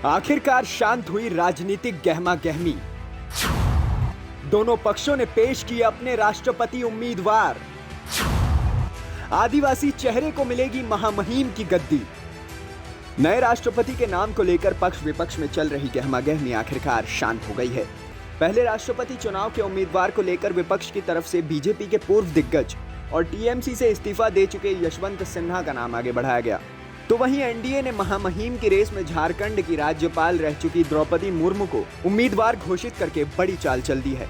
आखिरकार शांत हुई राजनीतिक गहमा गहमी। दोनों पक्षों ने पेश किए अपने राष्ट्रपति उम्मीदवार। आदिवासी चेहरे को मिलेगी महामहिम की गद्दी। नए राष्ट्रपति के नाम को लेकर पक्ष विपक्ष में चल रही गहमागहमी आखिरकार शांत हो गई है। पहले राष्ट्रपति चुनाव के उम्मीदवार को लेकर विपक्ष की तरफ से बीजेपी के पूर्व दिग्गज और टीएमसी से इस्तीफा दे चुके यशवंत सिन्हा का नाम आगे बढ़ाया गया। तो वहीं एनडीए ने महामहिम की रेस में झारखंड की राज्यपाल रह चुकी द्रौपदी मुर्मू को उम्मीदवार घोषित करके बड़ी चाल चल दी है।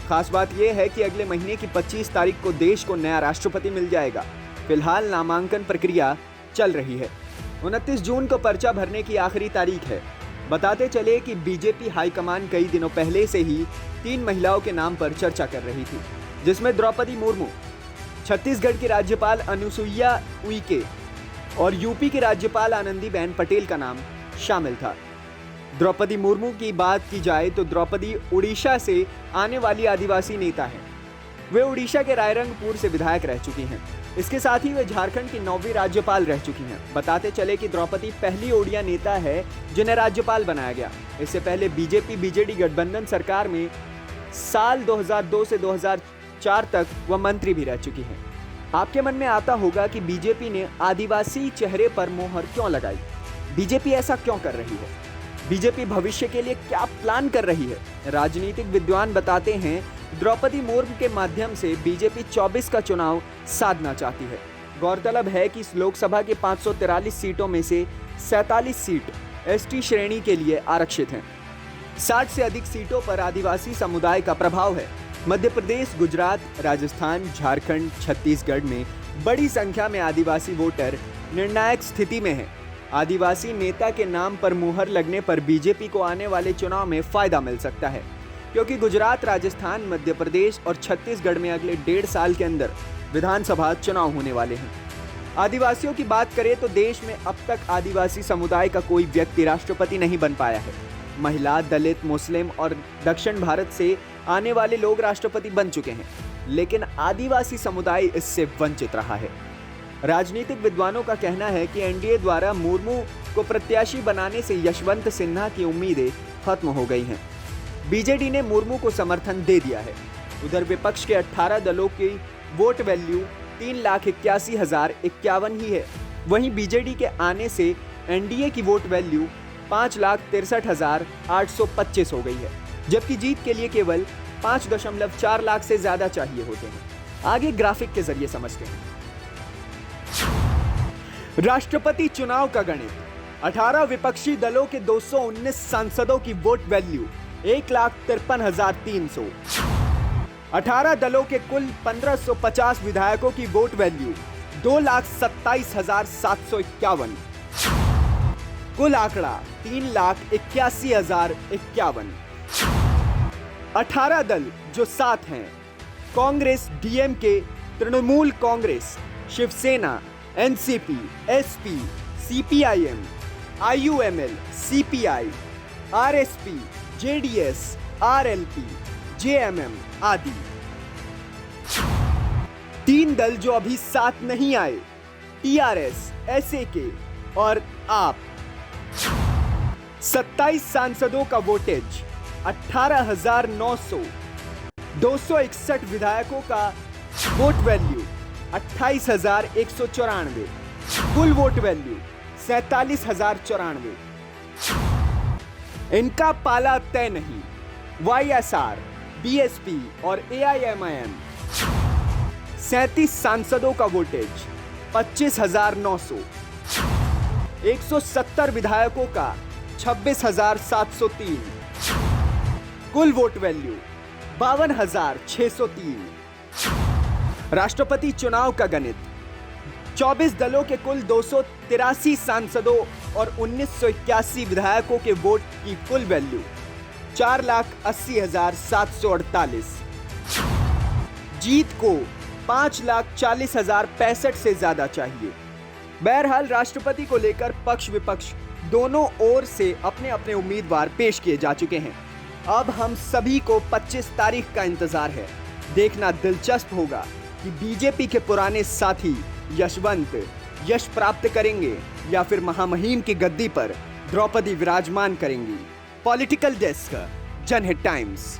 खास बात यह है कि अगले महीने की 25 तारीख को देश को नया राष्ट्रपति मिल जाएगा। फिलहाल नामांकन प्रक्रिया चल रही है। 29 जून को पर्चा भरने की आखिरी तारीख है। बताते चले कि बीजेपी हाईकमान कई दिनों पहले से ही 3 महिलाओं के नाम पर चर्चा कर रही थी, जिसमें द्रौपदी मुर्मू, छत्तीसगढ़ की राज्यपाल अनुसुईया उइके और यूपी की राज्यपाल आनंदीबेन पटेल का नाम शामिल था। द्रौपदी मुर्मू की बात की जाए तो द्रौपदी उड़ीसा से आने वाली आदिवासी नेता हैं। वे उड़ीसा के रायरंगपुर से विधायक रह चुकी हैं। इसके साथ ही वे झारखंड की 9वीं राज्यपाल रह चुकी हैं। बताते चले कि द्रौपदी पहली ओडिया नेता है जिन्हें राज्यपाल बनाया गया। इससे पहले बीजेपी बीजेडी गठबंधन सरकार में साल 2002 से 2004 तक वह मंत्री भी रह चुकी हैं। आपके मन में आता होगा कि बीजेपी ने आदिवासी चेहरे पर मोहर क्यों लगाई? बीजेपी ऐसा क्यों कर रही है? बीजेपी भविष्य के लिए क्या प्लान कर रही है? राजनीतिक विद्वान बताते हैं द्रौपदी मुर्मू के माध्यम से बीजेपी 24 का चुनाव साधना चाहती है। गौरतलब है कि इस लोकसभा के 543 सीटों में से 47 सीट एसटी श्रेणी के लिए आरक्षित हैं। 60 से अधिक सीटों पर आदिवासी समुदाय का प्रभाव है। मध्य प्रदेश, गुजरात, राजस्थान, झारखंड, छत्तीसगढ़ में बड़ी संख्या में आदिवासी वोटर निर्णायक स्थिति में हैं। आदिवासी नेता के नाम पर मुहर लगने पर बीजेपी को आने वाले चुनाव में फायदा मिल सकता है, क्योंकि गुजरात, राजस्थान, मध्य प्रदेश और छत्तीसगढ़ में अगले 1.5 साल के अंदर विधानसभा चुनाव होने वाले हैं। आदिवासियों की बात करें तो देश में अब तक आदिवासी समुदाय का कोई व्यक्ति राष्ट्रपति नहीं बन पाया है। महिला, दलित, मुस्लिम और दक्षिण भारत से आने वाले लोग राष्ट्रपति बन चुके हैं, लेकिन आदिवासी समुदाय इससे वंचित रहा है। राजनीतिक विद्वानों का कहना है कि एनडीए द्वारा मुर्मू को प्रत्याशी बनाने से यशवंत सिन्हा की उम्मीदें खत्म हो गई हैं। बीजेडी ने मुर्मू को समर्थन दे दिया है। उधर विपक्ष के 18 दलों की वोट वैल्यू 3,81,051 ही है। वहीं बीजेडी के आने से एनडीए की वोट वैल्यू 5,63,825 हो गई है, जबकि जीत के लिए केवल 5.4 लाख से ज्यादा चाहिए होते हैं। आगे ग्राफिक के जरिए समझते हैं। राष्ट्रपति चुनाव का गणित। 18 विपक्षी दलों के 219 सांसदों की वोट वैल्यू 1,53,300। 18 दलों के कुल 1,550 विधायकों की वोट वैल्यू 2,27,751। कुल आंकड़ा 3,81,051। 18 दल जो सात हैं: Congress, DMK, Trinamool Congress, Shiv Sena, NCP, SP, CPIM, IUML, CPI, RSP, JDS, RLP, JMM आदि। 3 दल जो अभी साथ नहीं आए: टीआरएस, एसएके और आप। 27 सांसदों का वोटेज 18,900। 261 विधायकों का वोट वैल्यू 28,194। कुल वोट वैल्यू 47,094। इनका पाला तय नहीं। वाईएसआर, बीएसपी और एआईएमआईएम। 37 सांसदों का वोटेज 25,900। 170 विधायकों का 26,703। कुल वोट वैल्यू 52,603। राष्ट्रपति चुनाव का गणित। 24 दलों के कुल 283 सांसदों और 1981 विधायकों के वोट की कुल वैल्यू 4,80,748। जीत को 5,40,065 से ज्यादा चाहिए। बहरहाल राष्ट्रपति को लेकर पक्ष विपक्ष दोनों ओर से अपने अपने उम्मीदवार पेश किए जा चुके हैं। अब हम सभी को 25 तारीख का इंतजार है। देखना दिलचस्प होगा कि बीजेपी के पुराने साथी यशवंत यश प्राप्त करेंगे या फिर महामहिम की गद्दी पर द्रौपदी विराजमान करेंगी। पॉलिटिकल डेस्क, जनहित टाइम्स।